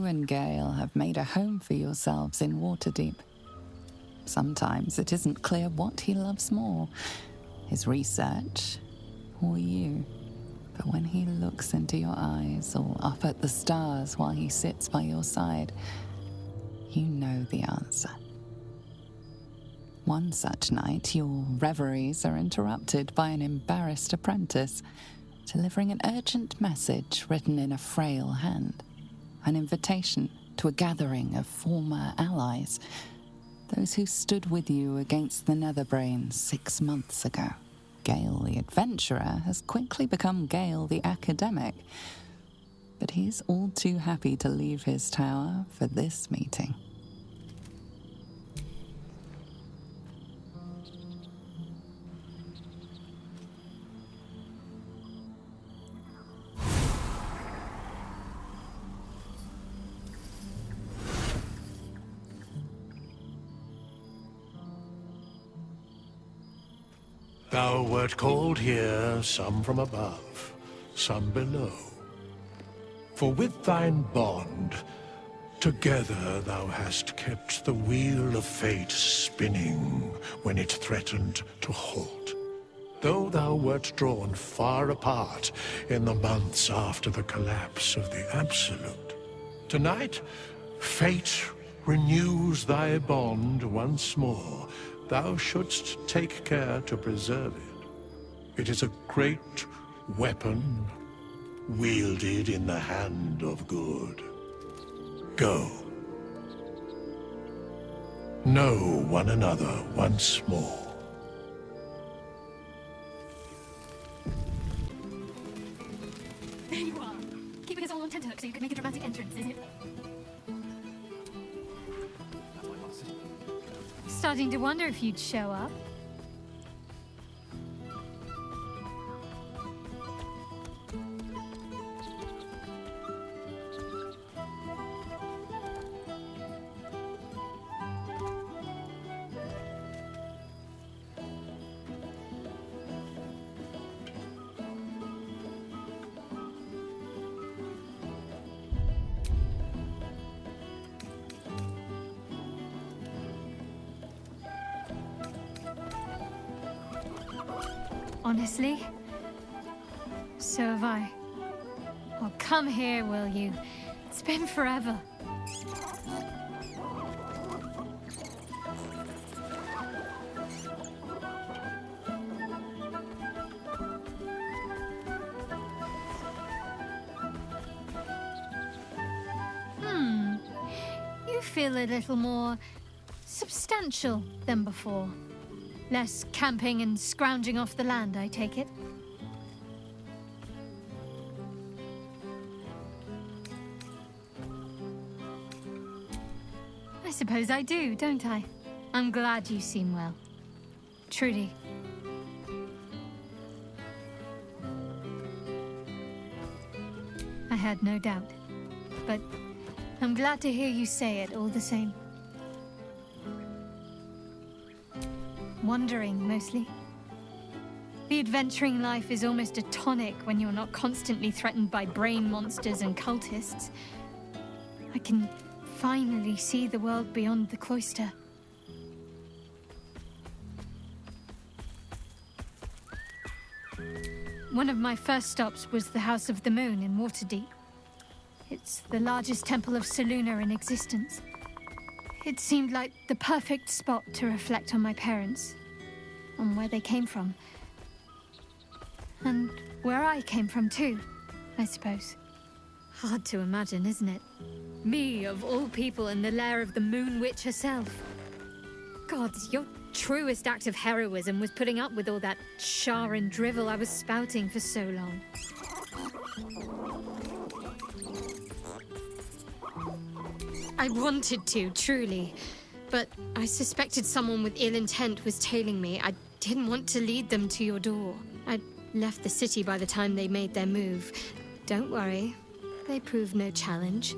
and Gale have made a home for yourselves in Waterdeep. Sometimes it isn't clear what he loves more, his research or you. But when he looks into your eyes or up at the stars while he sits by your side, you know the answer. One such night, your reveries are interrupted by an embarrassed apprentice delivering an urgent message written in a frail hand. An invitation to a gathering of former allies, those who stood with you against the Netherbrain 6 months ago. Gale the adventurer has quickly become Gale the academic, but he's all too happy to leave his tower for this meeting. Thou wert called here, some from above, some below. For with thine bond, together thou hast kept the wheel of fate spinning when it threatened to halt. Though thou wert drawn far apart in the months after the collapse of the Absolute, tonight, fate renews thy bond once more. Thou shouldst take care to preserve it. It is a great weapon, wielded in the hand of good. Go. Know one another once more. There you are. Keeping us all on tenterhooks so you can make a dramatic entrance, is it? Starting to wonder if you'd show up. Honestly, so have I. Well, come here, will you? It's been forever. You feel a little more substantial than before. Less camping and scrounging off the land, I take it? I suppose I do, don't I? I'm glad you seem well. Trudy. I had no doubt, but I'm glad to hear you say it all the same. Wandering, mostly. The adventuring life is almost a tonic when you're not constantly threatened by brain monsters and cultists. I can finally see the world beyond the cloister. One of my first stops was the House of the Moon in Waterdeep. It's the largest temple of Selûne in existence. It seemed like the perfect spot to reflect on my parents, on where they came from. And where I came from too, I suppose. Hard to imagine, isn't it? Me, of all people, in the lair of the Moon Witch herself. God, your truest act of heroism was putting up with all that char and drivel I was spouting for so long. I wanted to, truly. But I suspected someone with ill intent was tailing me. I didn't want to lead them to your door. I'd left the city by the time they made their move. Don't worry. They proved no challenge.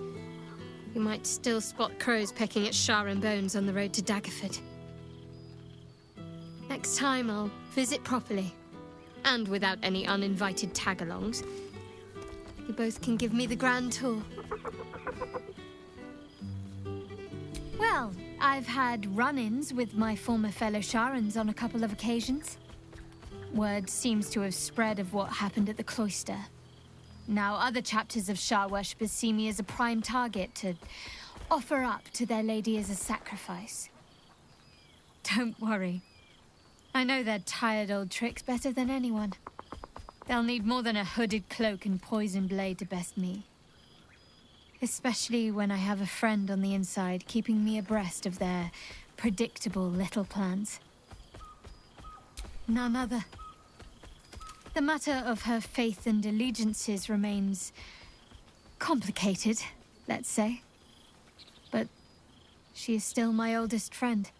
You might still spot crows pecking at Shar and Bones on the road to Daggerford. Next time I'll visit properly. And without any uninvited tag-alongs. You both can give me the grand tour. Well, I've had run-ins with my former fellow Sharans on a couple of occasions. Word seems to have spread of what happened at the cloister. Now other chapters of Shar worshippers see me as a prime target to offer up to their lady as a sacrifice. Don't worry. I know their tired old tricks better than anyone. They'll need more than a hooded cloak and poison blade to best me. Especially when I have a friend on the inside keeping me abreast of their predictable little plans. None other. The matter of her faith and allegiances remains complicated, let's say. But she is still my oldest friend.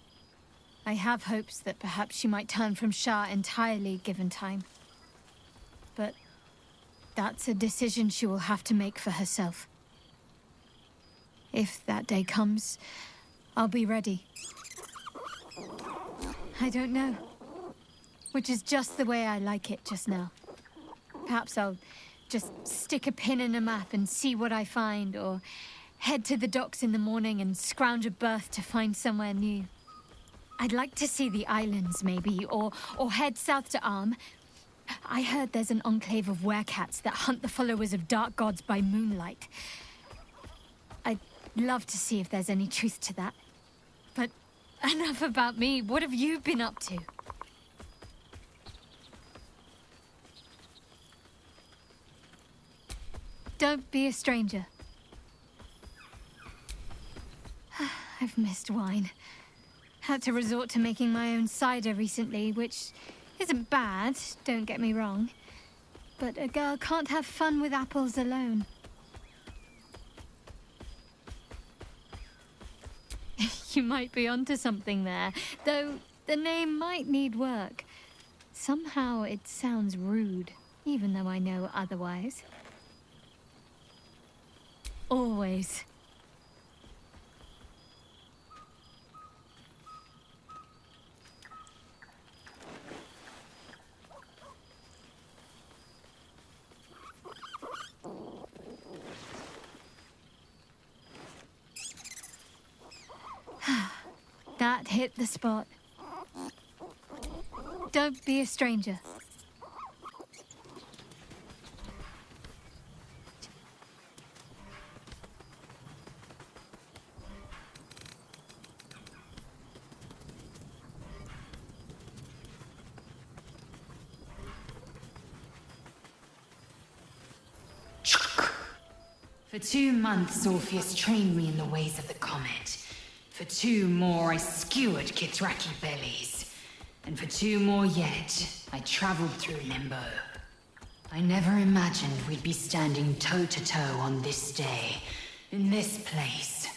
I have hopes that perhaps she might turn from Shar entirely given time. But that's a decision she will have to make for herself. If that day comes, I'll be ready. I don't know. Which is just the way I like it just now. Perhaps I'll just stick a pin in a map and see what I find, or head to the docks in the morning and scrounge a berth to find somewhere new. I'd like to see the islands, maybe, or head south to Arm. I heard there's an enclave of werecats that hunt the followers of dark gods by moonlight. I'd love to see if there's any truth to that. But enough about me. What have you been up to? Don't be a stranger. I've missed wine. Had to resort to making my own cider recently, which isn't bad, don't get me wrong. But a girl can't have fun with apples alone. You might be onto something there, though the name might need work. Somehow it sounds rude, even though I know otherwise. Always. That hit the spot. Don't be a stranger. For 2 months, Orpheus trained me in the ways of the comet. For 2 more, I skewered Kithraki bellies. And for 2 more yet, I traveled through Limbo. I never imagined we'd be standing toe-to-toe on this day, in this place.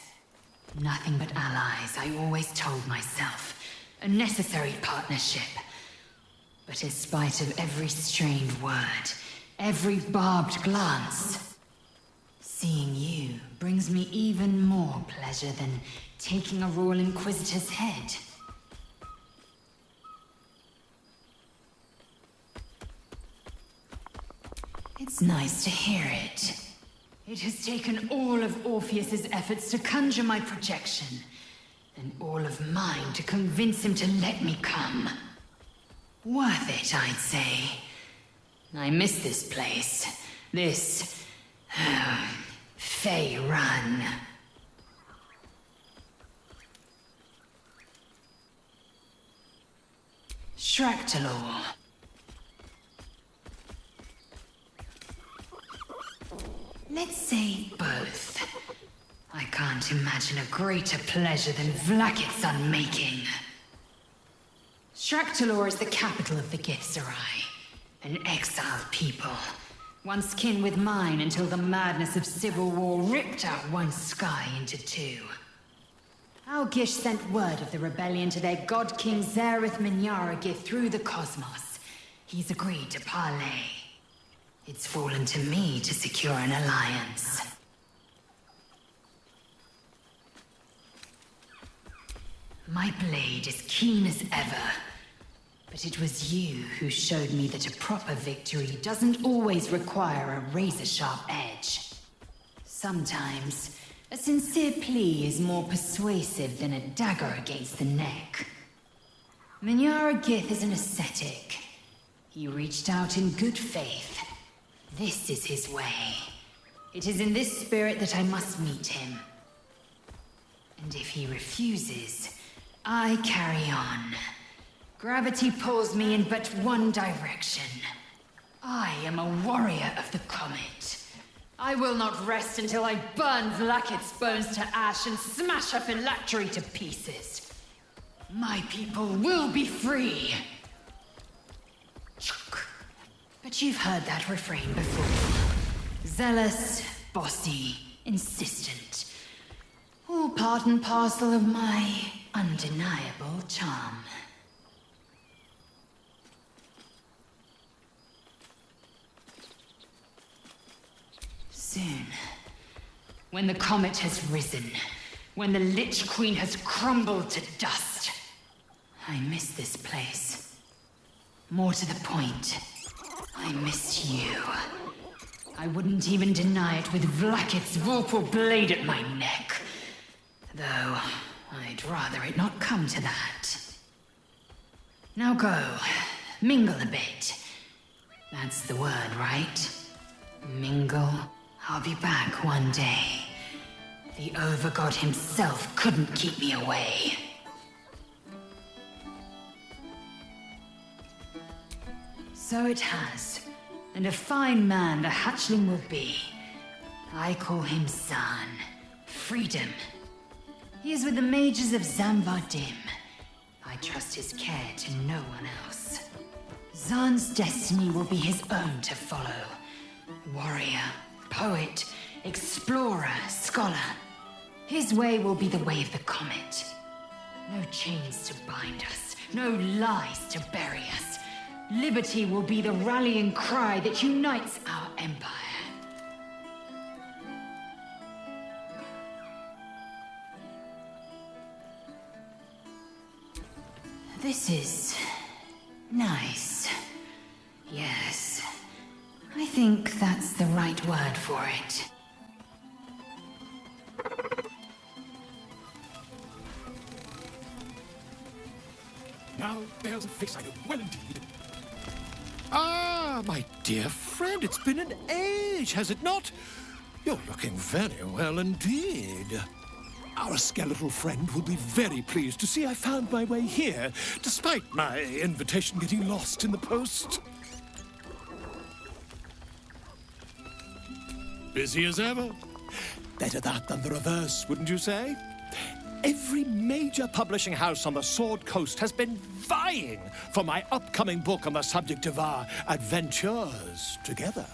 Nothing but allies, I always told myself. A necessary partnership. But in spite of every strained word, every barbed glance, seeing you brings me even more pleasure than taking a Royal Inquisitor's head. It's nice to hear it. It has taken all of Orpheus's efforts to conjure my projection, and all of mine to convince him to let me come. Worth it, I'd say. I miss this place. This Fey Run. Shractalor. Let's say both. I can't imagine a greater pleasure than Vlaakith's unmaking. Shractalor is the capital of the Githzerai, an exiled people. Once kin with mine until the madness of civil war ripped out one sky into 2. Algish sent word of the rebellion to their god king Zareth Minyaragith through the cosmos. He's agreed to parley. It's fallen to me to secure an alliance. My blade is keen as ever. But it was you who showed me that a proper victory doesn't always require a razor-sharp edge. Sometimes, A sincere plea is more persuasive than a dagger against the neck. Minyara Gith is an ascetic. He reached out in good faith. This is his way. It is in this spirit that I must meet him. And if he refuses, I carry on. Gravity pulls me in but one direction. I am a warrior of the comet. I will not rest until I burn Vlaakith's bones to ash and smash a phylactery to pieces. My people will be free. But you've heard that refrain before. Zealous, bossy, insistent. All part and parcel of my undeniable charm. Soon, when the comet has risen, when the Lich Queen has crumbled to dust, I miss this place. More to the point, I miss you. I wouldn't even deny it with Vlaakith's vorpal blade at my neck. Though, I'd rather it not come to that. Now go, mingle a bit. That's the word, right? Mingle. I'll be back one day. The Overgod himself couldn't keep me away. So it has. And a fine man the hatchling will be. I call him Zaan. Freedom. He is with the mages of Zamvar Dim. I trust his care to no one else. Zaan's destiny will be his own to follow. Warrior, poet, explorer, scholar. His way will be the way of the comet. No chains to bind us, no lies to bury us. Liberty will be the rallying cry that unites our empire. This is nice. Yes. I think that's the right word for it. Now there's a face I know well indeed. Ah, my dear friend, it's been an age, has it not? You're looking very well indeed. Our skeletal friend will be very pleased to see I found my way here, despite my invitation getting lost in the post. Busy as ever. Better that than the reverse, wouldn't you say? Every major publishing house on the Sword Coast has been vying for my upcoming book on the subject of our adventures together.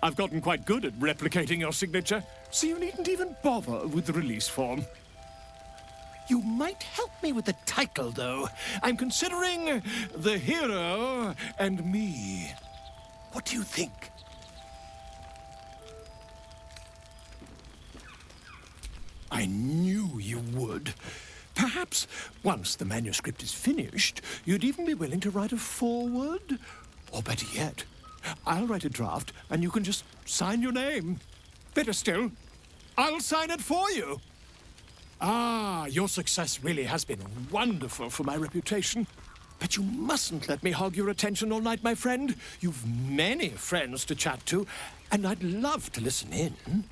I've gotten quite good at replicating your signature, so you needn't even bother with the release form. You might help me with the title, though. I'm considering The Hero and Me. What do you think? I knew you would. Perhaps, once the manuscript is finished, you'd even be willing to write a foreword? Or better yet, I'll write a draft and you can just sign your name. Better still, I'll sign it for you. Ah, your success really has been wonderful for my reputation. But you mustn't let me hog your attention all night, my friend. You've many friends to chat to, and I'd love to listen in.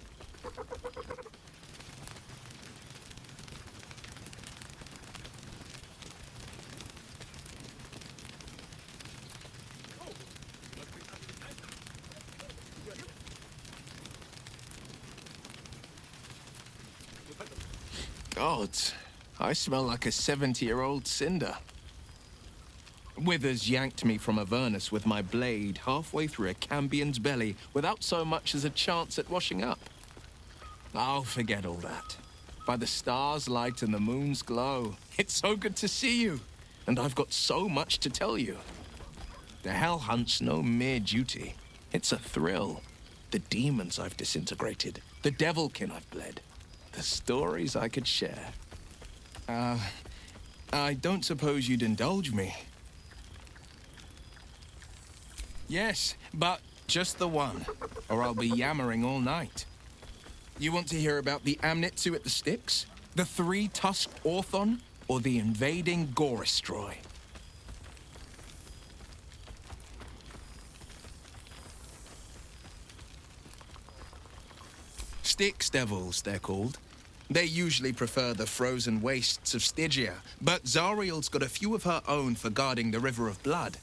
Gods, I smell like a 70-year-old cinder. Withers yanked me from Avernus with my blade halfway through a Cambion's belly without so much as a chance at washing up. I'll forget all that. By the stars' light and the moon's glow, it's so good to see you, and I've got so much to tell you. The Hell Hunt's no mere duty. It's a thrill. The demons I've disintegrated, the devilkin I've bled, the stories I could share. I don't suppose you'd indulge me. Yes, but just the one, or I'll be yammering all night. You want to hear about the Amnitsu at the Styx? The three-tusked Orthon? Or the invading Goristroy? Styx Devils, they're called. They usually prefer the frozen wastes of Stygia, but Zariel's got a few of her own for guarding the River of Blood.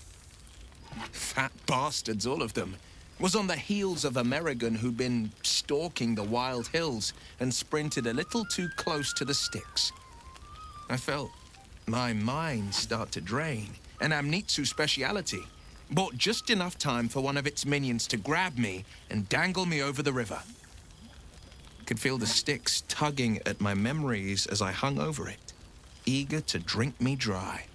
Fat bastards, all of them. Was on the heels of Amerigan who'd been stalking the wild hills and sprinted a little too close to the Styx. I felt my mind start to drain, an Amnitsu speciality. Bought just enough time for one of its minions to grab me and dangle me over the river. Could feel the Styx tugging at my memories as I hung over it, eager to drink me dry.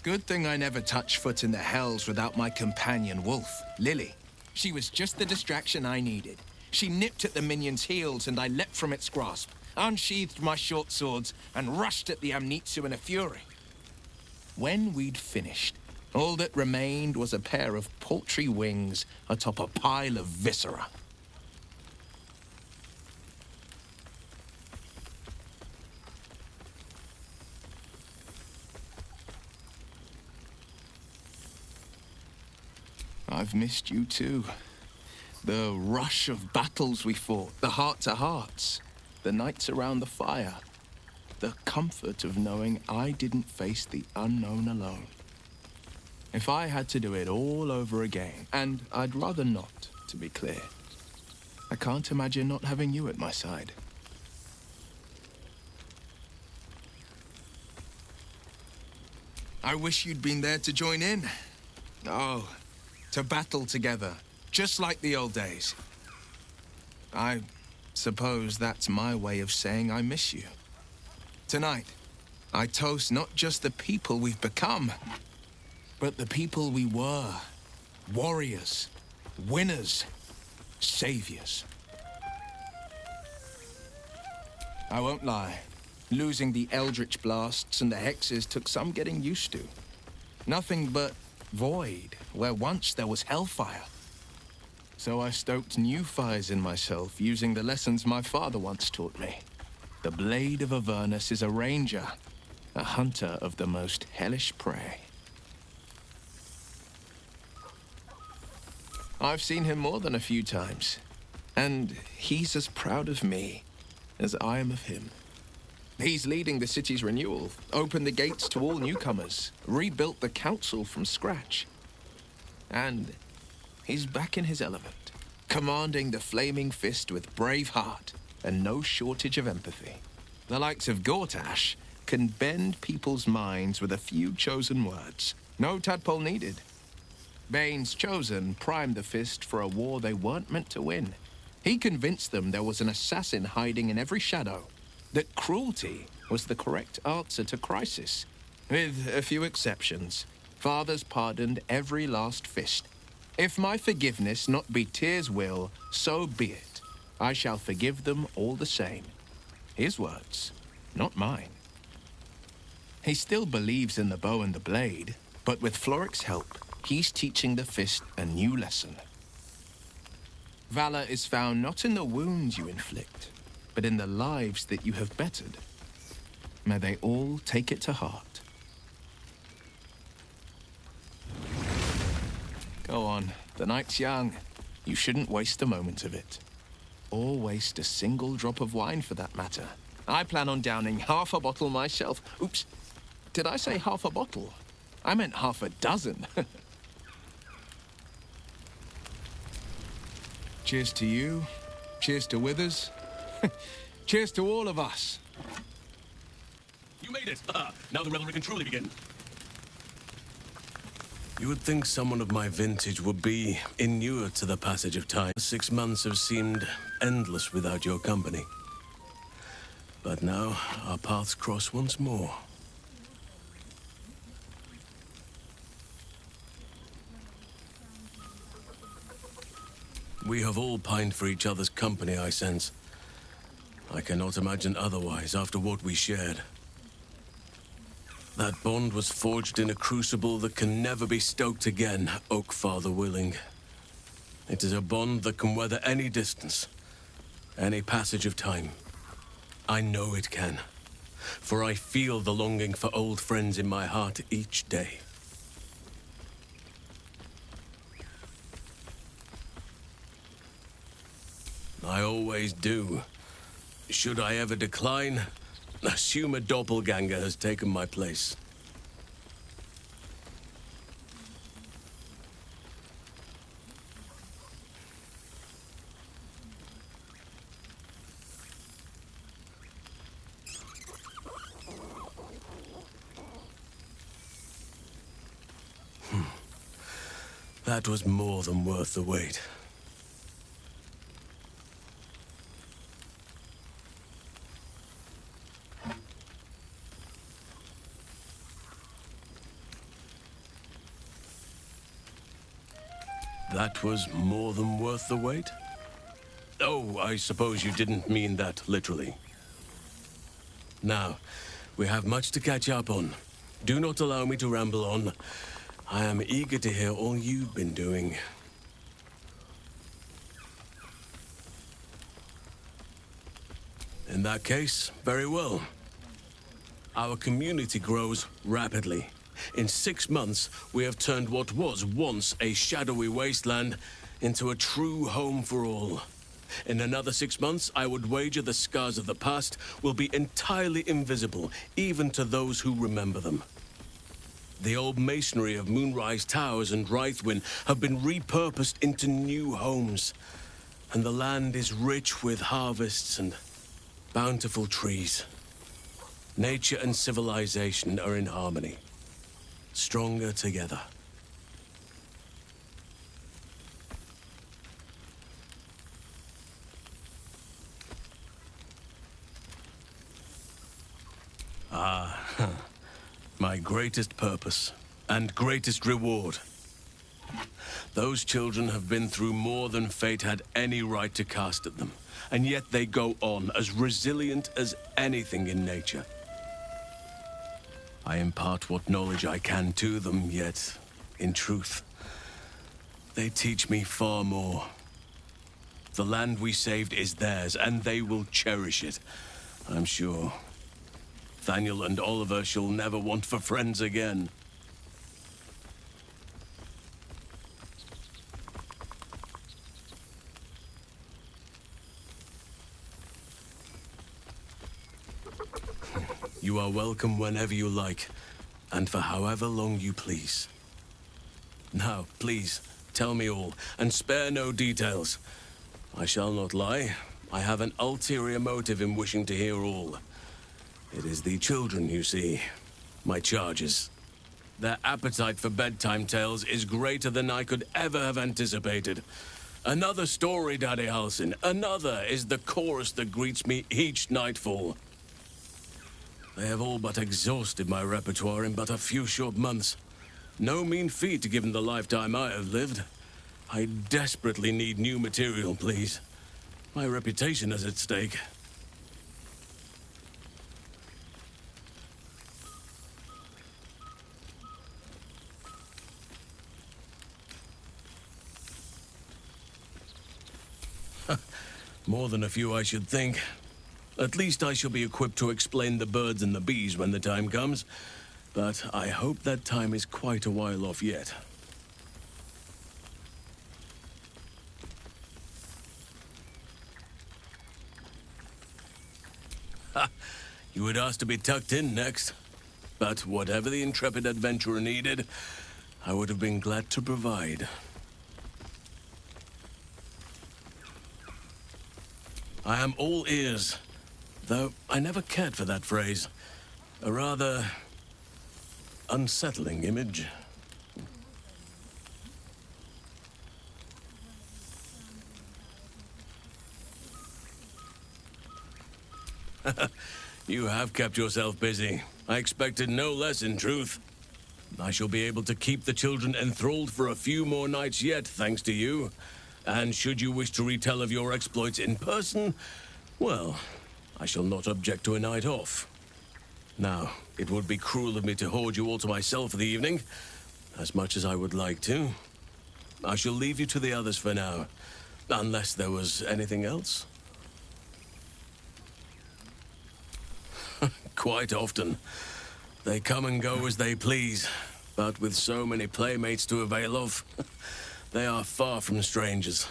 Good thing I never touched foot in the hells without my companion wolf, Lily. She was just the distraction I needed. She nipped at the minion's heels and I leapt from its grasp, unsheathed my short swords, and rushed at the Amnitsu in a fury. When we'd finished, all that remained was a pair of paltry wings atop a pile of viscera. I've missed you too. The rush of battles we fought, the heart-to-hearts, the nights around the fire, the comfort of knowing I didn't face the unknown alone. If I had to do it all over again, and I'd rather not, to be clear, I can't imagine not having you at my side. I wish you'd been there to join in. Oh, to battle together, just like the old days. I suppose that's my way of saying I miss you. Tonight, I toast not just the people we've become, but the people we were. Warriors, winners, saviors. I won't lie. Losing the Eldritch Blasts and the Hexes took some getting used to. Nothing but void, where once there was hellfire. So I stoked new fires in myself using the lessons my father once taught me. The Blade of Avernus is a ranger, a hunter of the most hellish prey. I've seen him more than a few times, and he's as proud of me as I am of him. He's leading the city's renewal, opened the gates to all newcomers, rebuilt the council from scratch. And he's back in his element, commanding the Flaming Fist with brave heart and no shortage of empathy. The likes of Gortash can bend people's minds with a few chosen words. No tadpole needed. Bane's Chosen primed the Fist for a war they weren't meant to win. He convinced them there was an assassin hiding in every shadow, that cruelty was the correct answer to crisis. With a few exceptions, fathers pardoned every last fist. If my forgiveness not be Tyr's will, so be it. I shall forgive them all the same. His words, not mine. He still believes in the bow and the blade, but with Floric's help, he's teaching the Fist a new lesson. Valor is found not in the wounds you inflict, but in the lives that you have bettered. May they all take it to heart. Go on, the night's young. You shouldn't waste a moment of it. Or waste a single drop of wine for that matter. I plan on downing half a bottle myself. Oops, did I say half a bottle? I meant half a dozen. Cheers to you. Cheers to Withers. Cheers to all of us. You made it! Now the revelry can truly begin. You would think someone of my vintage would be inured to the passage of time. 6 months have seemed endless without your company. But now, our paths cross once more. We have all pined for each other's company, I sense. I cannot imagine otherwise after what we shared. That bond was forged in a crucible that can never be stoked again, Oak Father willing. It is a bond that can weather any distance. Any passage of time. I know it can. For I feel the longing for old friends in my heart each day. I always do. Should I ever decline, assume a doppelganger has taken my place. That was more than worth the wait. That was more than worth the wait? Oh, I suppose you didn't mean that literally. Now, we have much to catch up on. Do not allow me to ramble on. I am eager to hear all you've been doing. In that case, very well. Our community grows rapidly. In 6 months, we have turned what was once a shadowy wasteland into a true home for all. In another 6 months, I would wager the scars of the past will be entirely invisible, even to those who remember them. The old masonry of Moonrise Towers and Rythwin have been repurposed into new homes, and the land is rich with harvests and bountiful trees. Nature and civilization are in harmony, stronger together. My greatest purpose and greatest reward. Those children have been through more than fate had any right to cast at them, and yet they go on as resilient as anything in nature. I impart what knowledge I can to them, yet, in truth, they teach me far more. The land we saved is theirs, and they will cherish it, I'm sure. Thaniel and Oliver shall never want for friends again. You are welcome whenever you like, and for however long you please. Now, please, tell me all, and spare no details. I shall not lie. I have an ulterior motive in wishing to hear all. It is the children, you see, my charges. Their appetite for bedtime tales is greater than I could ever have anticipated. Another story, Daddy Halsin. Another is the chorus that greets me each nightfall. They have all but exhausted my repertoire in but a few short months. No mean feat given the lifetime I have lived. I desperately need new material, please. My reputation is at stake. More than a few, I should think. At least I shall be equipped to explain the birds and the bees when the time comes. But I hope that time is quite a while off yet. Ha! You would ask to be tucked in next. But whatever the intrepid adventurer needed, I would have been glad to provide. I am all ears, though I never cared for that phrase. A rather unsettling image. You have kept yourself busy. I expected no less, in truth. I shall be able to keep the children enthralled for a few more nights yet, thanks to you. And should you wish to retell of your exploits in person, well, I shall not object to a night off. Now, it would be cruel of me to hoard you all to myself for the evening, as much as I would like to. I shall leave you to the others for now, unless there was anything else. quite often. They come and go as they please, but with so many playmates to avail of, they are far from strangers.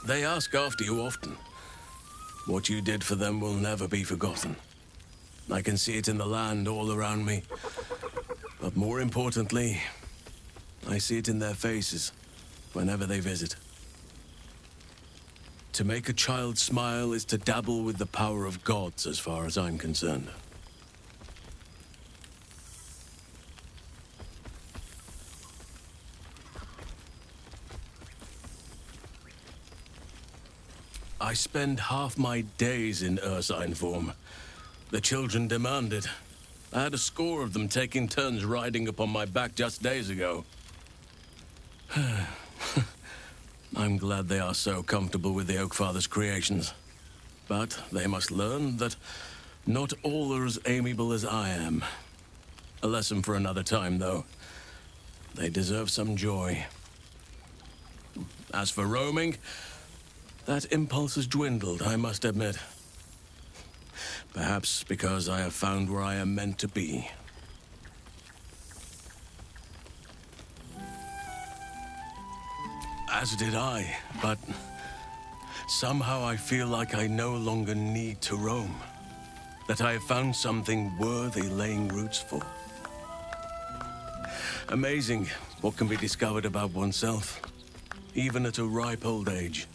They ask after you often. What you did for them will never be forgotten. I can see it in the land all around me. But more importantly, I see it in their faces whenever they visit. To make a child smile is to dabble with the power of gods, as far as I'm concerned. I spend half my days in Ursine form. The children demand it. I had a score of them taking turns riding upon my back just days ago. I'm glad they are so comfortable with the Oakfather's creations. But they must learn that not all are as amiable as I am. A lesson for another time, though. They deserve some joy. As for roaming, that impulse has dwindled, I must admit. Perhaps because I have found where I am meant to be. As did I, but somehow I feel like I no longer need to roam. That I have found something worthy laying roots for. Amazing what can be discovered about oneself, even at a ripe old age.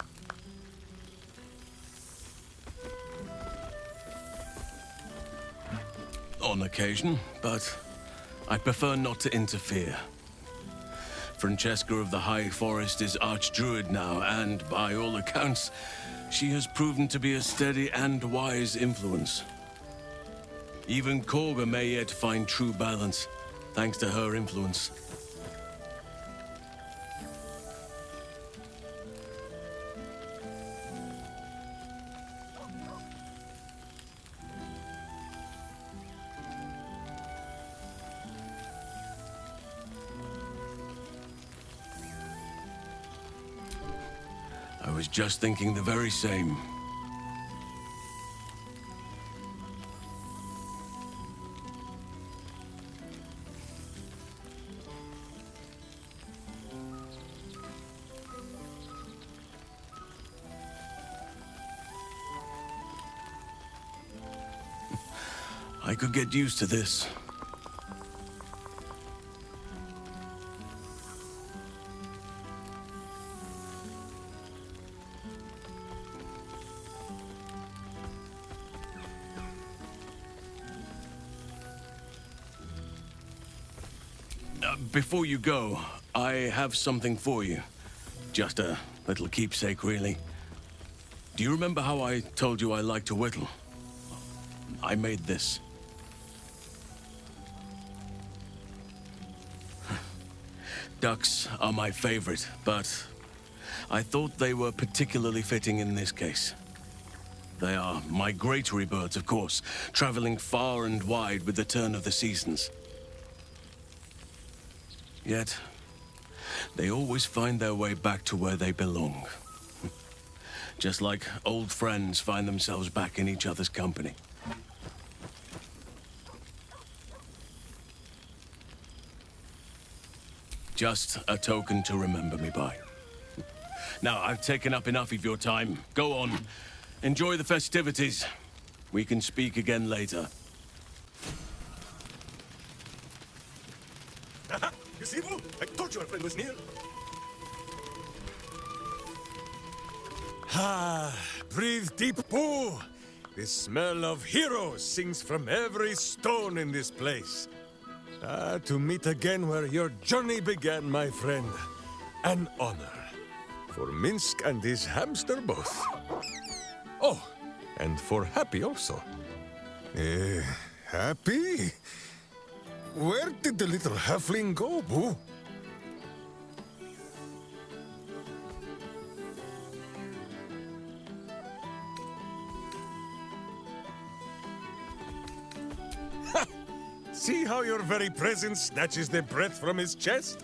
On occasion, but I prefer not to interfere. Francesca of the High Forest is Archdruid now, and by all accounts, she has proven to be a steady and wise influence. Even Korga may yet find true balance, thanks to her influence. I was just thinking the very same. I could get used to this. Before you go, I have something for you. Just a little keepsake, really. Do you remember how I told you I like to whittle? I made this. Ducks are my favorite, but I thought they were particularly fitting in this case. They are migratory birds, of course, traveling far and wide with the turn of the seasons. Yet, they always find their way back to where they belong. Just like old friends find themselves back in each other's company. Just a token to remember me by. Now, I've taken up enough of your time. Go on. Enjoy the festivities. We can speak again later. You see, Wu? I told you our friend was near. Ah, breathe deep, Boo. The smell of heroes sings from every stone in this place. Ah, to meet again where your journey began, my friend. An honor. For Minsk and his hamster both. Oh, and for Happy also. Happy? Where did the little halfling go, Boo? Ha! See how your very presence snatches the breath from his chest?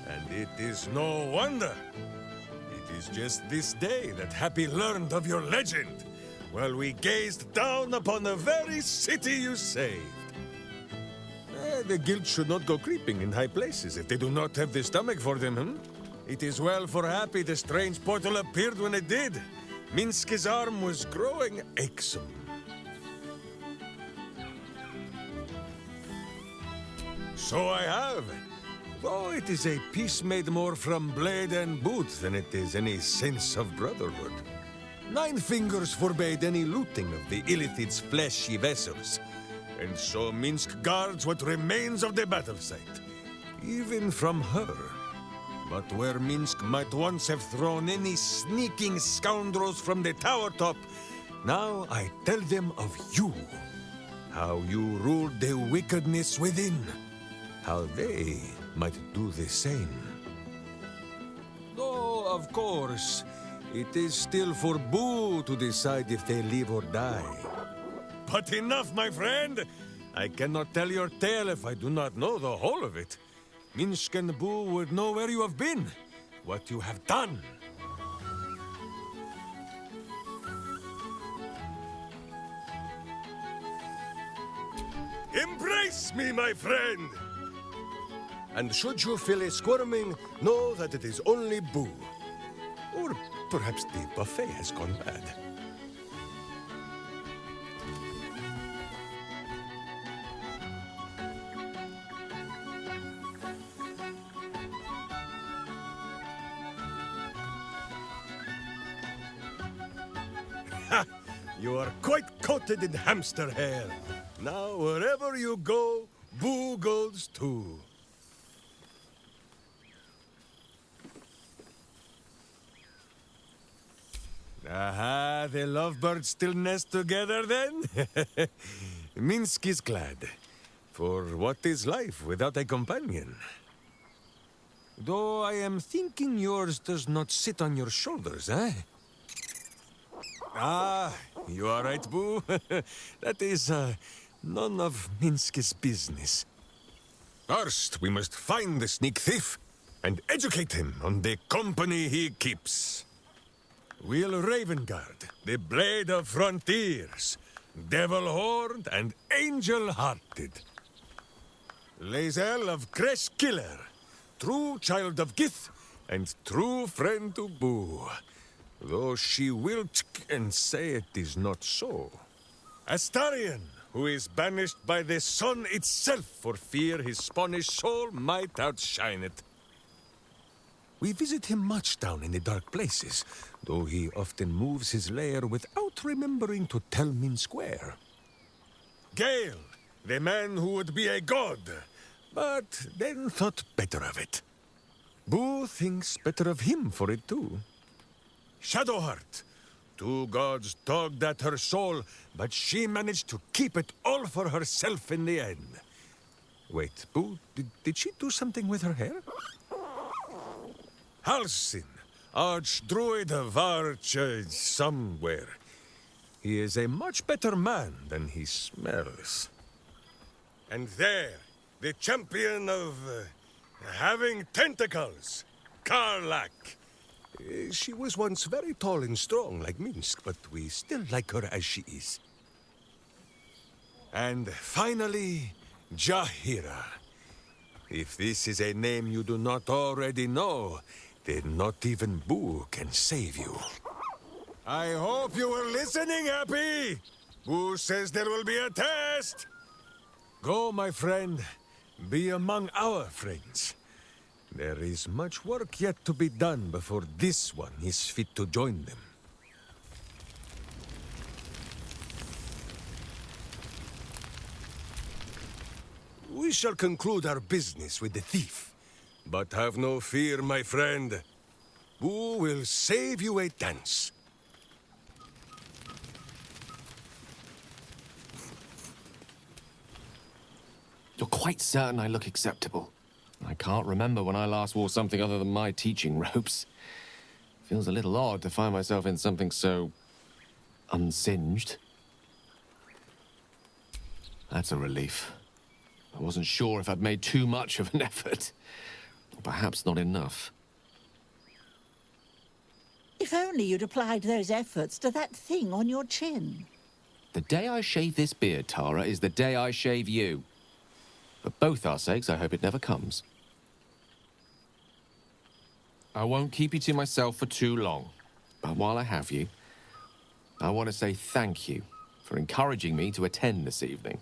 And it is no wonder. It is just this day that Happy learned of your legend. while we gazed down upon the very city you saved. The guild should not go creeping in high places if they do not have the stomach for them, hmm? It is well for Happy the strange portal appeared when it did. Minsky's arm was growing achsome. So I have. Though it is a peace made more from blade and boot than it is any sense of brotherhood. Nine Fingers forbade any looting of the Illithid's fleshy vessels, and so Minsk guards what remains of the battle site, even from her. But where Minsk might once have thrown any sneaking scoundrels from the tower top, now I tell them of you. How you ruled the wickedness within. How they might do the same. Though, of course, it is still for Boo to decide if they live or die. But enough, my friend! I cannot tell your tale if I do not know the whole of it. Minsk and Boo would know where you have been, what you have done. Embrace me, my friend! And should you feel a squirming, know that it is only Boo. Or perhaps the buffet has gone bad. Ha! You are quite coated in hamster hair. Now, wherever you go, Boo goes too. Aha, the lovebirds still nest together then? Minsk is glad. For what is life without a companion? Though I am thinking yours does not sit on your shoulders, eh? Ah, you are right, Boo. That is, none of Minsk's business. First, we must find the sneak thief and educate him on the company he keeps. Will Ravengard, the Blade of Frontiers, Devil-Horned and Angel-Hearted. Lae'zel of Creshkiller, true child of Gith and true friend to Boo, though she will and say it is not so. Astarion, who is banished by the sun itself for fear his Spanish soul might outshine it. We visit him much down in the dark places, though he often moves his lair without remembering to tell Minsk where. Gale, the man who would be a god, but then thought better of it. Boo thinks better of him for it too. Shadowheart, two gods dogged at her soul, but she managed to keep it all for herself in the end. Wait, Boo, did she do something with her hair? Halsin, Archdruid of Arch... somewhere. He is a much better man than he smells. And there, the champion of... having tentacles, Karlach. She was once very tall and strong like Minsk, but we still like her as she is. And finally, Jaheira. If this is a name you do not already know, then not even Boo can save you. I hope you were listening, Happy! Boo says there will be a test! Go, my friend. Be among our friends. There is much work yet to be done before this one is fit to join them. We shall conclude our business with the thief. But have no fear, my friend. Boo will save you a dance. You're quite certain I look acceptable? I can't remember when I last wore something other than my teaching robes. Feels a little odd to find myself in something so... unsinged. That's a relief. I wasn't sure if I'd made too much of an effort. Or perhaps not enough. If If only you'd applied those efforts to that thing on your chin. The day I shave this beard, Tara, is the day I shave you. For both our sakes, I hope it never comes. I won't keep you to myself for too long. But while I have you, I want to say thank you for encouraging me to attend this evening.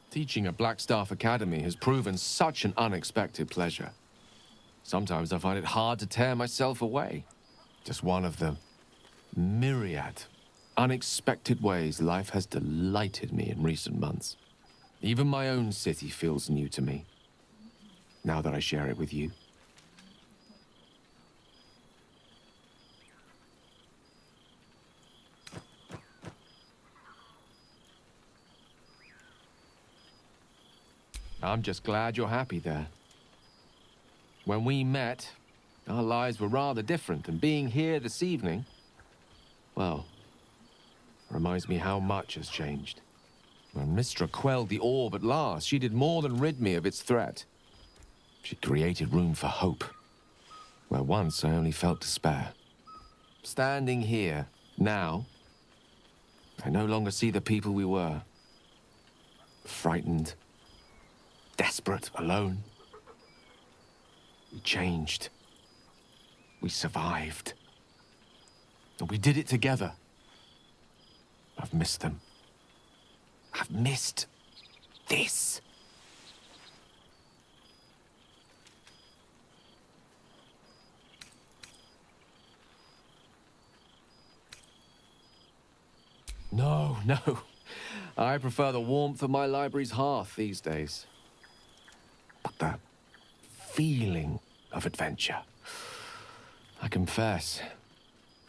Teaching at Blackstaff Academy has proven such an unexpected pleasure. Sometimes I find it hard to tear myself away. Just one of the myriad unexpected ways life has delighted me in recent months. Even my own city feels new to me, now that I share it with you. I'm just glad you're happy there. When we met, our lives were rather different, and being here this evening, well, reminds me how much has changed. When Mystra quelled the orb at last, she did more than rid me of its threat. She created room for hope, where once I only felt despair. Standing here, now, I no longer see the people we were. Frightened, desperate, alone. We changed. We survived. And we did it together. I've missed them. I've missed this. No, no. I prefer the warmth of my library's hearth these days. But the feeling of adventure, I confess,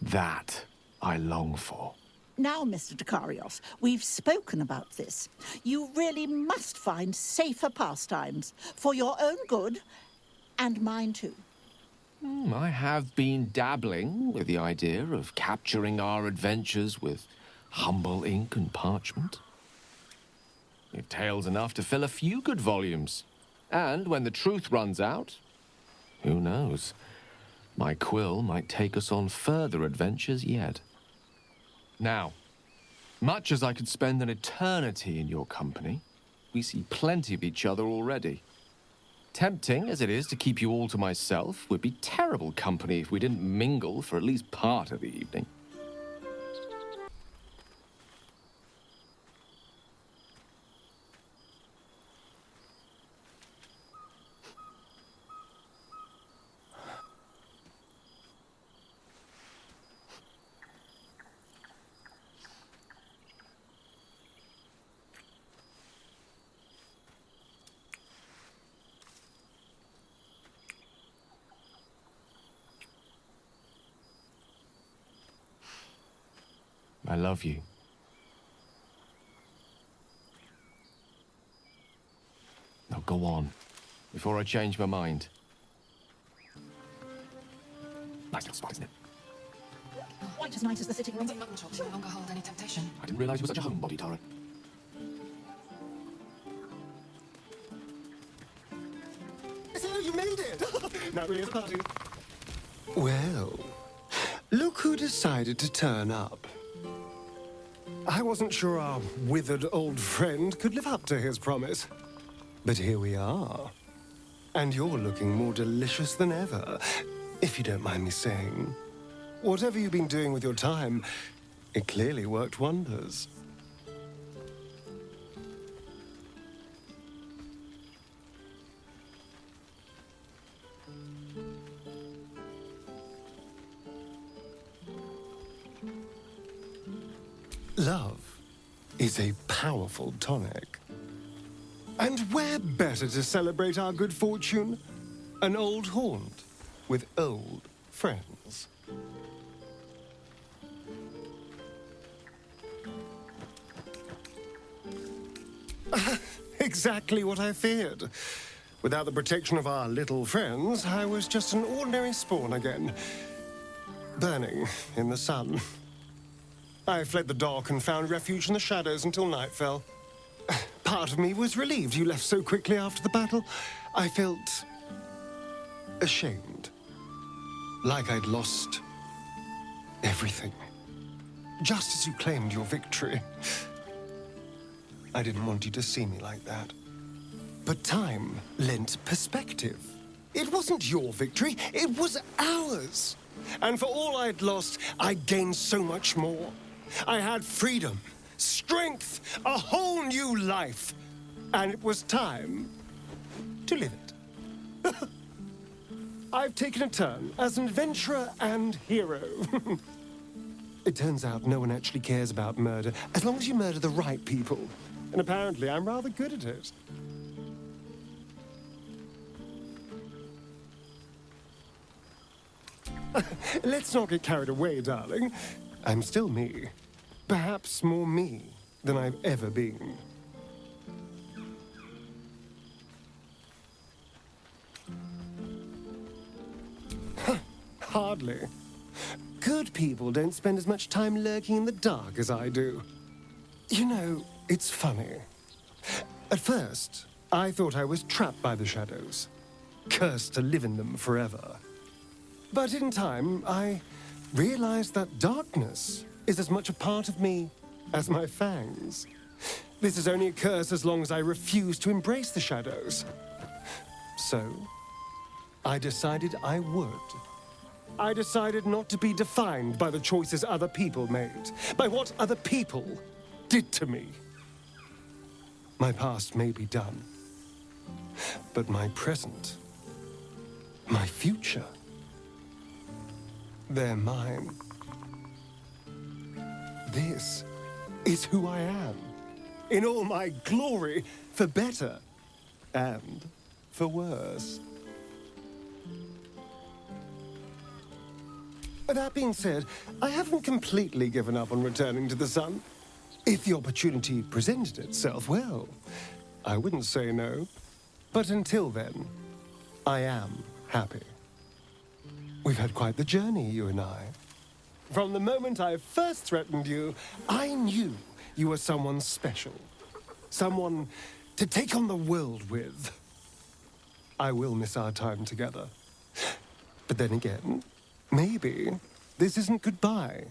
that I long for. Now, Mr. Dekarios, we've spoken about this. You really must find safer pastimes for your own good and mine too. I have been dabbling with the idea of capturing our adventures with humble ink and parchment. We've tales enough to fill a few good volumes. And when the truth runs out, who knows? My quill might take us on further adventures yet. Now, much as I could spend an eternity in your company, we see plenty of each other already. Tempting as it is to keep you all to myself, would be terrible company if we didn't mingle for at least part of the evening. I love you. Now go on, before I change my mind. Nice little spot, isn't it? Quite as nice as the sitting room. Mutton chops no longer hold any temptation. I didn't realize you were such a homebody, Tara. So you made it! Not really a party. Well, look who decided to turn up. I wasn't sure our withered old friend could live up to his promise. But here we are. And you're looking more delicious than ever, if you don't mind me saying. Whatever you've been doing with your time, it clearly worked wonders. Love is a powerful tonic. And where better to celebrate our good fortune? An old haunt with old friends. Exactly what I feared. Without the protection of our little friends, I was just an ordinary spawn again, burning in the sun. I fled the dock and found refuge in the shadows until night fell. Part of me was relieved you left so quickly after the battle. I felt ashamed. like I'd lost everything. Just as you claimed your victory. I didn't want you to see me like that. But time lent perspective. It wasn't your victory, it was ours. And for all I'd lost, I gained so much more. I had freedom, strength, a whole new life. And it was time to live it. I've taken a turn as an adventurer and hero. It turns out no one actually cares about murder, as long as you murder the right people. And apparently I'm rather good at it. Let's not get carried away, darling. I'm still me. Perhaps more me than I've ever been. Hardly. Good people don't spend as much time lurking in the dark as I do. You know, it's funny. At first, I thought I was trapped by the shadows, cursed to live in them forever. But in time, I realized that darkness is as much a part of me as my fangs. This is only a curse as long as I refuse to embrace the shadows. So, I decided I would. I decided not to be defined by the choices other people made, by what other people did to me. My past may be done, but my present, my future, they're mine. This is who I am, in all my glory, for better and for worse. That being said, I haven't completely given up on returning to the sun. If the opportunity presented itself, well, I wouldn't say no. But until then, I am happy. We've had quite the journey, you and I. From the moment I first threatened you, I knew you were someone special. Someone to take on the world with. I will miss our time together. But then again, maybe this isn't goodbye.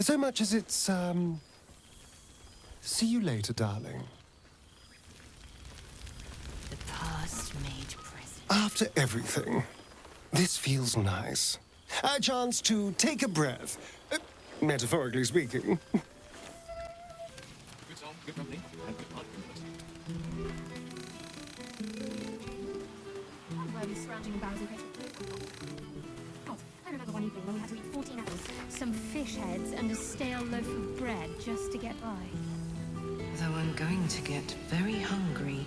So much as it's, see you later, darling. The past made present. After everything, this feels nice. A chance to take a breath. Metaphorically speaking. Good song, good company, and good fun. Where we scrounging about in God, I remember one evening when we had to eat 14 apples, some fish heads, and a stale loaf of bread just to get by. Though I'm going to get very hungry.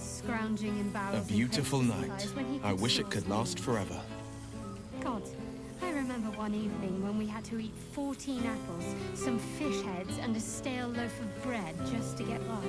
always scrounging in barrels. A and beautiful petty night. supplies when he I could wish it source could them. last forever. God, I remember one evening when we had to eat 14 apples, some fish heads, and a stale loaf of bread just to get by.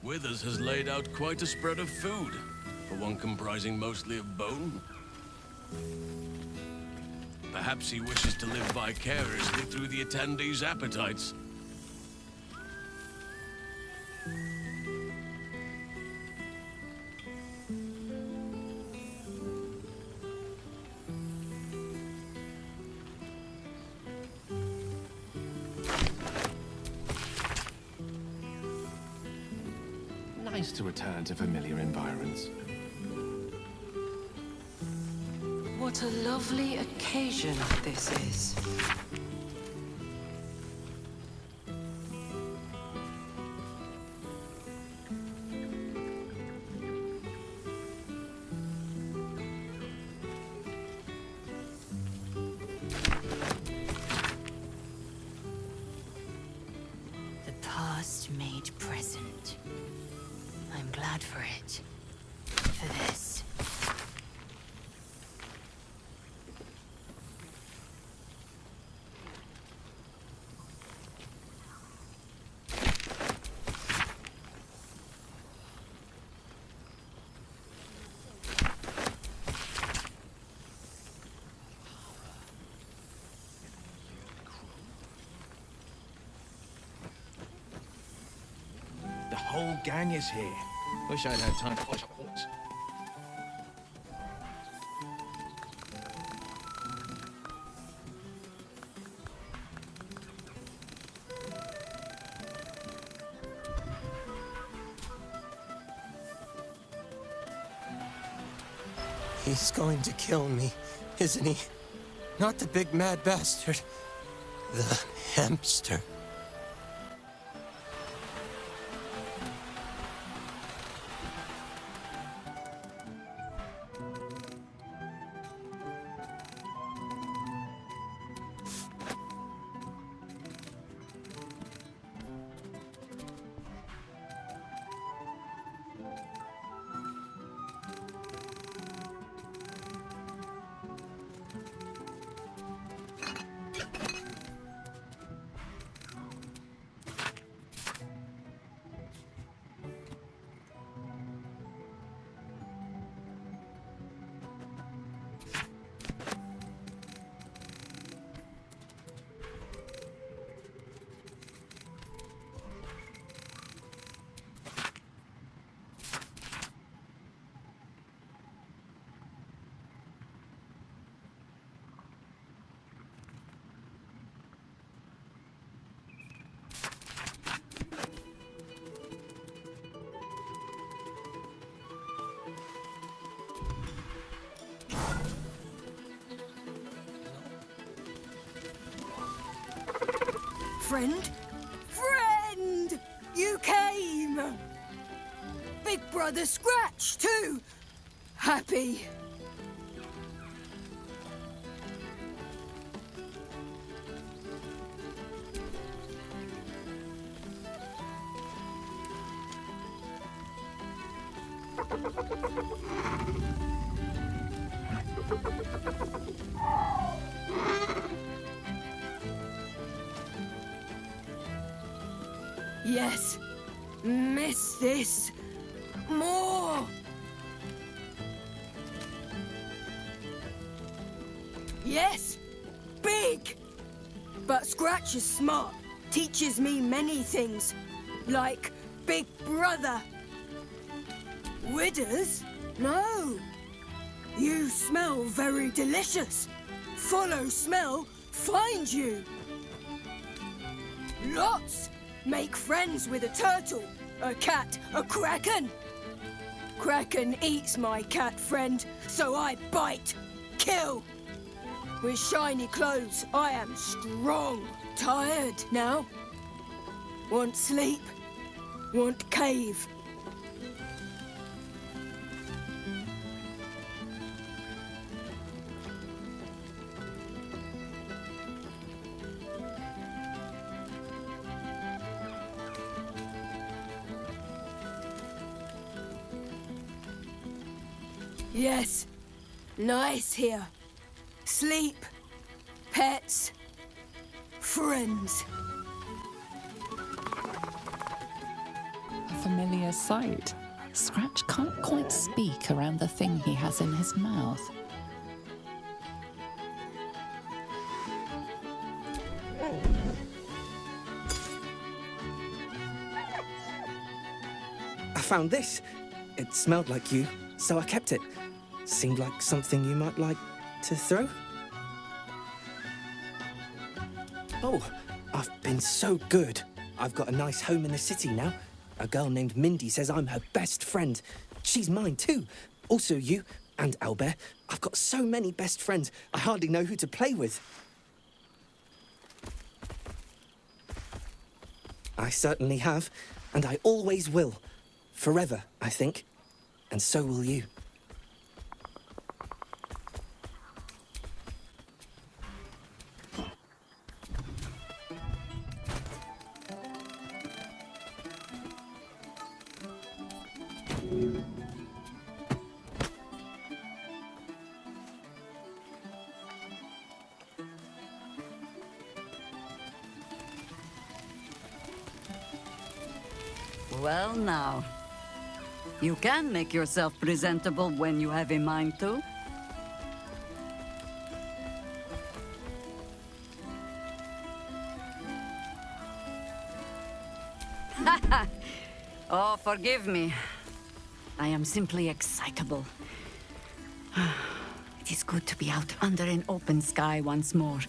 Withers has laid out quite a spread of food, for one comprising mostly of bone. Perhaps he wishes to live vicariously through the attendees' appetites. Nice to return to familiar environs. What a lovely occasion this is. The past made present. I'm glad for it. For this. The whole gang is here. Wish I'd had time to watch a horse. He's going to kill me, isn't he? Not the big mad bastard. The hamster. Friend? Friend! You came! Big Brother Scratch, too! Happy. Yes. Miss this. More. Yes. Big. But Scratch is smart. Teaches me many things. Like Big Brother. Withers? No. You smell very delicious. Follow smell, find you. Lots. Make friends with a turtle, a cat, a kraken. Kraken eats my cat friend, so I bite, kill. With shiny clothes, I am strong. Tired now. Want sleep, want cave. Yes, nice here. Sleep, pets, friends. A familiar sight. Scratch can't quite speak around the thing he has in his mouth. I found this. It smelled like you, so I kept it. Seemed like something you might like to throw. Oh, I've been so good. I've got a nice home in the city now. A girl named Mindy says I'm her best friend. She's mine too. Also you and Albert. I've got so many best friends, I hardly know who to play with. I certainly have, and I always will. Forever, I think. And so will you. Well now, you can make yourself presentable when you have a mind to. Oh, forgive me. I am simply excitable. It is good to be out under an open sky once more.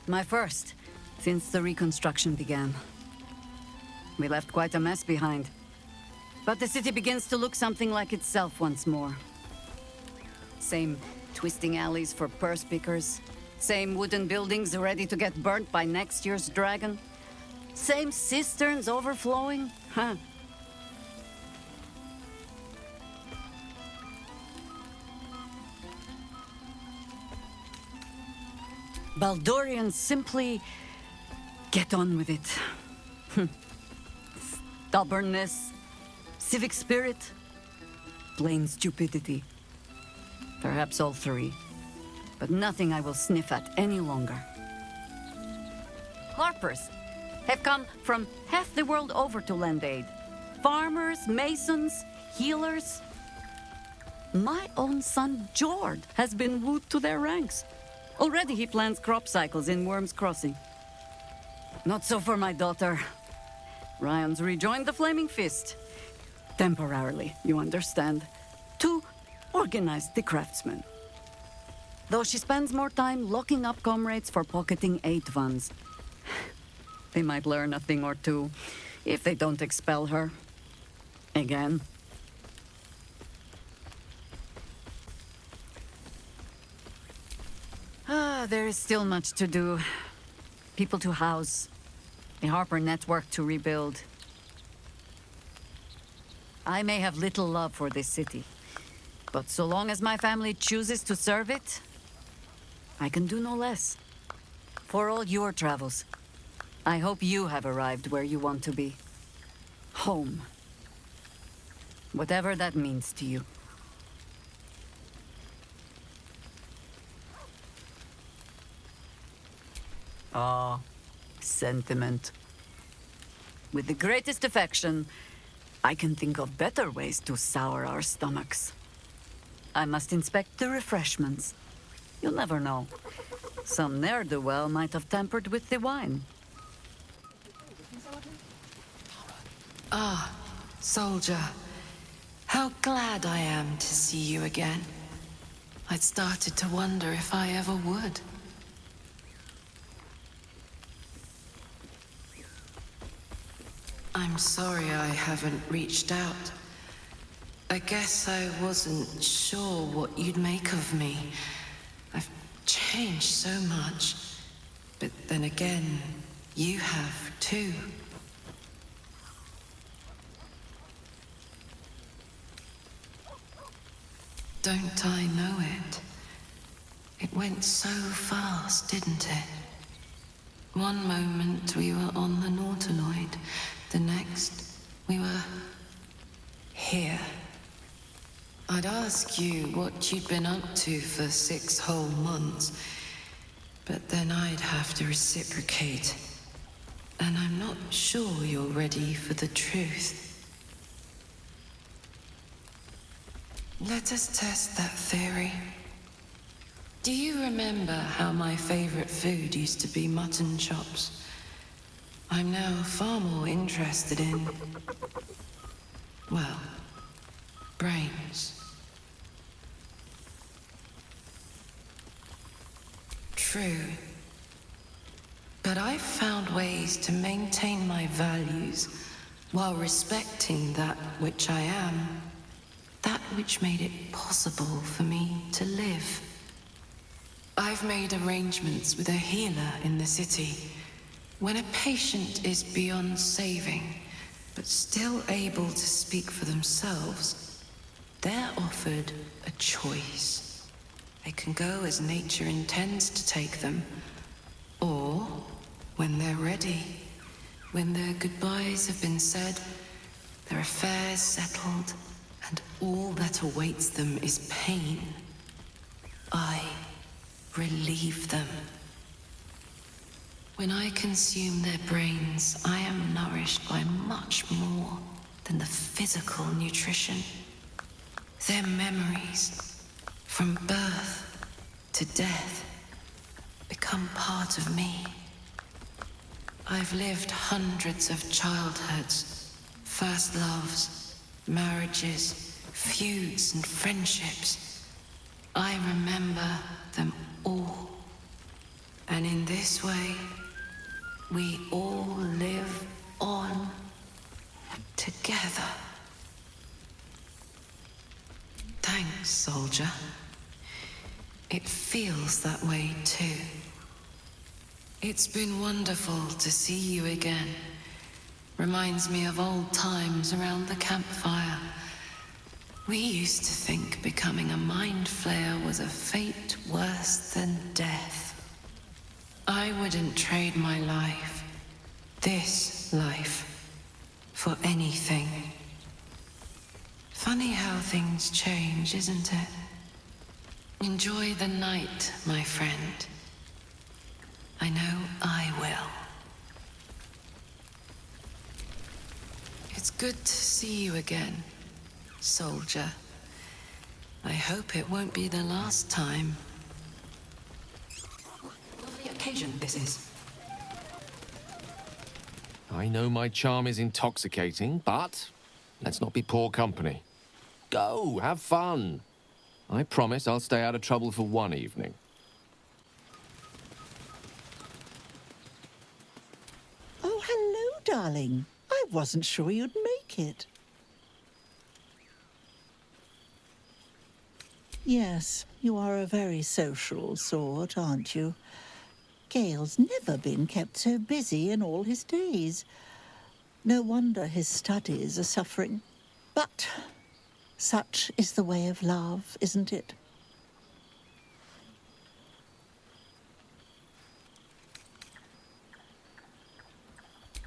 My first, since the reconstruction began. We left quite a mess behind. But the city begins to look something like itself once more. Same twisting alleys for purse pickers. Same wooden buildings ready to get burnt by next year's dragon. Same cisterns overflowing. Huh. Baldurians simply get on with it. Stubbornness, civic spirit, plain stupidity. Perhaps all three, but nothing I will sniff at any longer. Harpers have come from half the world over to lend aid. Farmers, masons, healers. My own son, Jord, has been wooed to their ranks. Already he plans crop cycles in Worm's Crossing. Not so for my daughter. Ryan's rejoined the Flaming Fist. Temporarily, you understand. To organize the craftsmen. Though she spends more time locking up comrades for pocketing aid funds. They might learn a thing or two, if they don't expel her. Again. There is still much to do. People to house. A Harper network to rebuild. I may have little love for this city, but so long as my family chooses to serve it, I can do no less. For all your travels, I hope you have arrived where you want to be. Home. Whatever that means to you. Ah, sentiment. With the greatest affection, I can think of better ways to sour our stomachs. I must inspect the refreshments. You'll never know. Some ne'er-do-well might have tampered with the wine. Ah, soldier. How glad I am to see you again. I'd started to wonder if I ever would. I'm sorry I haven't reached out. I guess I wasn't sure what you'd make of me. I've changed so much. But then again, you have too. Don't I know it? It went so fast, didn't it? One moment we were on the Nautiloid, the next we were here. I'd ask you what you'd been up to for 6 whole months, but then I'd have to reciprocate. And I'm not sure you're ready for the truth. Let us test that theory. Do you remember how my favorite food used to be mutton chops? I'm now far more interested in, well, brains. True. But I've found ways to maintain my values while respecting that which I am. That which made it possible for me to live. I've made arrangements with a healer in the city. When a patient is beyond saving, but still able to speak for themselves, they're offered a choice. They can go as nature intends to take them, or when they're ready, when their goodbyes have been said, their affairs settled, and all that awaits them is pain, I relieve them. When I consume their brains, I am nourished by much more than the physical nutrition. Their memories, from birth to death, become part of me. I've lived hundreds of childhoods, first loves, marriages, feuds, and friendships. I remember them all. And in this way, we all live on together. Thanks, soldier. It feels that way too. It's been wonderful to see you again. Reminds me of old times around the campfire. We used to think becoming a mind flayer was a fate worse than death. I wouldn't trade my life, this life, for anything. Funny how things change, isn't it? Enjoy the night, my friend. I know I will. It's good to see you again, soldier. I hope it won't be the last time. Lovely occasion this is. I know my charm is intoxicating, but let's not be poor company. Go, have fun. I promise I'll stay out of trouble for one evening. Oh, hello, darling. I wasn't sure you'd make it. Yes, you are a very social sort, aren't you? Gale's never been kept so busy in all his days. No wonder his studies are suffering. But such is the way of love, isn't it?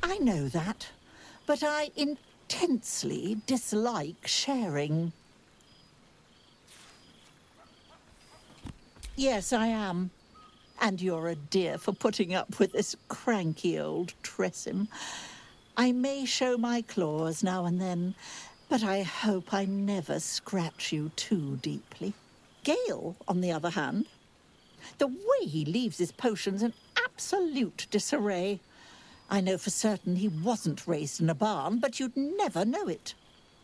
I know that, but I intensely dislike sharing. Yes, I am. And you're a dear for putting up with this cranky old Tressym. I may show my claws now and then, but I hope I never scratch you too deeply. Gale, on the other hand, the way he leaves his potions in absolute disarray. I know for certain he wasn't raised in a barn, but you'd never know it.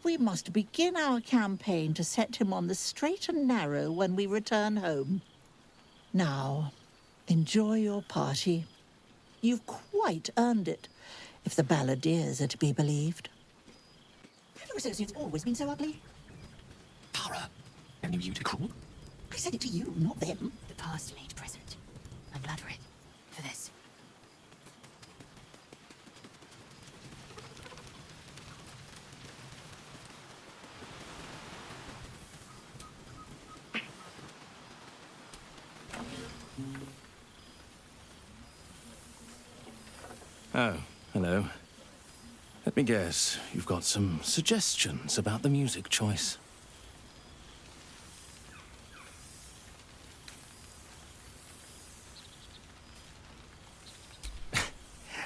We must begin our campaign to set him on the straight and narrow when we return home. Now, enjoy your party. You've quite earned it, if the balladeers are to be believed. Have your associates always been so ugly? Tara, I knew you to cruel. I said it to you, not them. The past made present. I'm glad for it. For this. Oh, hello. Let me guess, you've got some suggestions about the music choice.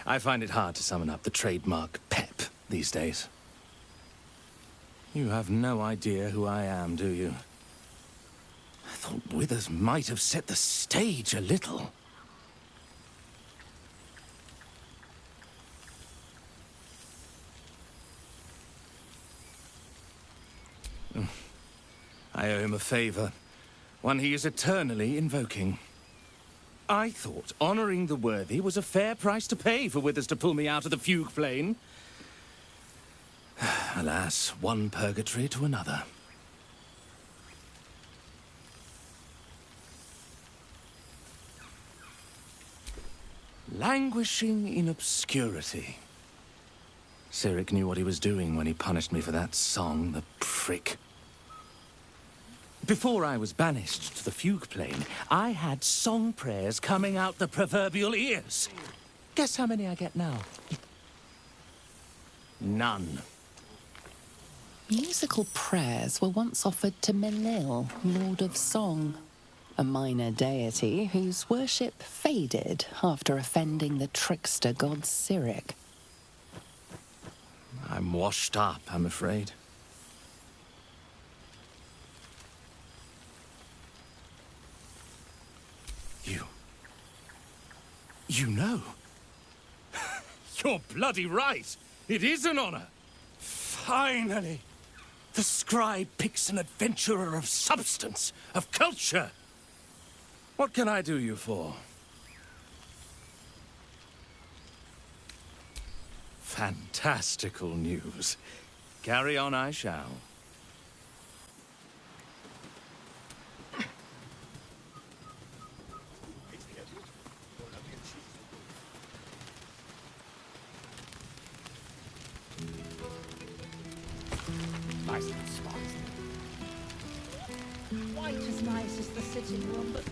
I find it hard to summon up the trademark pep these days. You have no idea who I am, do you? I thought Withers might have set the stage a little. I owe him a favor, one he is eternally invoking. I thought honoring the worthy was a fair price to pay for Withers to pull me out of the fugue plane. Alas, one purgatory to another. Languishing in obscurity. Cyric knew what he was doing when he punished me for that song, the prick. Before I was banished to the fugue plane, I had song prayers coming out the proverbial ears. Guess how many I get now? None. Musical prayers were once offered to Menil, Lord of Song, a minor deity whose worship faded after offending the trickster god Cyric. I'm washed up, I'm afraid. You know? You're bloody right! It is an honor! Finally! The scribe picks an adventurer of substance, of culture! What can I do you for? Fantastical news. Carry on I shall. Nice little spot. Quite as nice as the sitting room, but...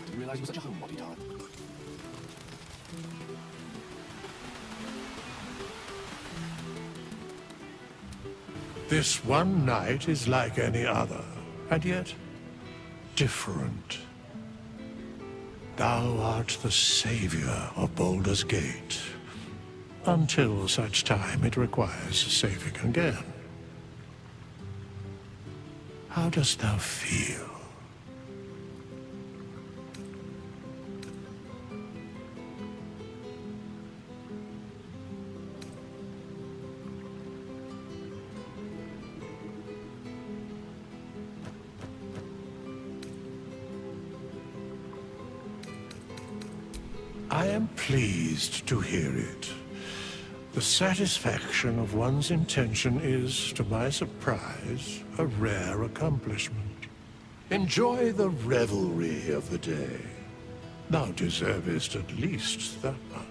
Didn't realize you were such a homebody, Tara. This one night is like any other, and yet different. Thou art the savior of Baldur's Gate, until such time it requires saving again. How dost thou feel? I am pleased to hear it. The satisfaction of one's intention is, to my surprise, a rare accomplishment. Enjoy the revelry of the day. Thou deservest at least that much.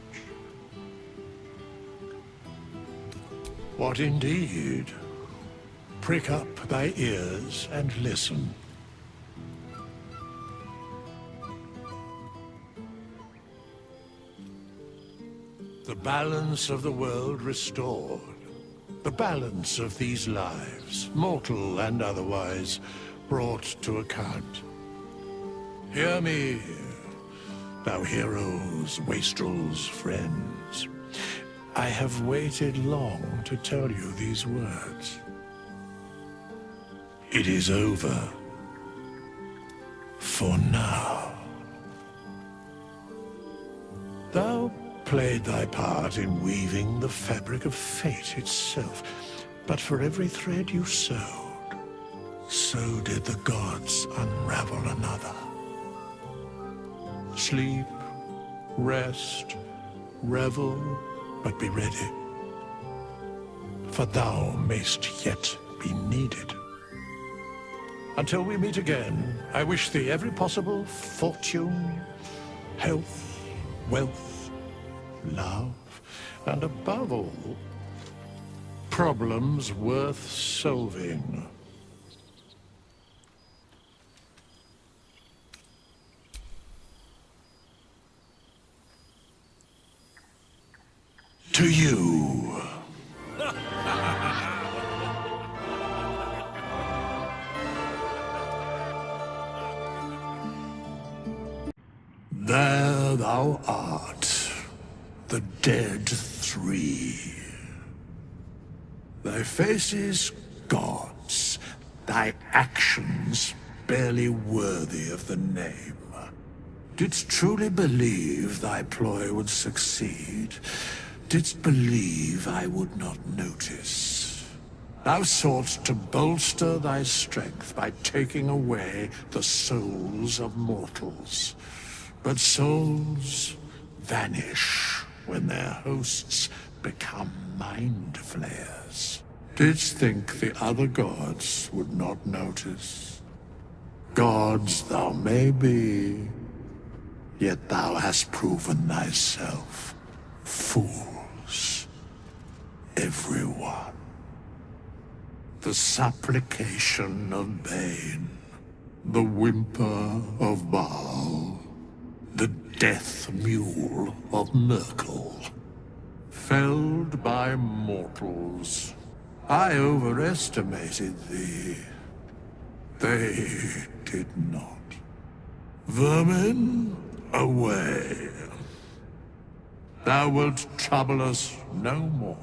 What indeed? Prick up thy ears and listen. The balance of the world restored. The balance of these lives, mortal and otherwise, brought to account. Hear me, thou heroes, wastrels, friends. I have waited long to tell you these words. It is over. For now. Thou played thy part in weaving the fabric of fate itself. But for every thread you sewed, so did the gods unravel another. Sleep, rest, revel, but be ready. For thou mayst yet be needed. Until we meet again, I wish thee every possible fortune, health, wealth, love, and above all, problems worth solving. To you. There thou art, the dead three. Thy faces gods, thy actions barely worthy of the name. Didst truly believe thy ploy would succeed? Didst believe I would not notice? Thou soughtst to bolster thy strength by taking away the souls of mortals. But souls vanish when their hosts become mind flayers. Didst think the other gods would not notice? Gods thou may be, yet thou hast proven thyself fools, everyone. The supplication of Bane, the whimper of Baal, the death mule of Merkel, felled by mortals. I overestimated thee. They did not. Vermin, away. Thou wilt trouble us no more.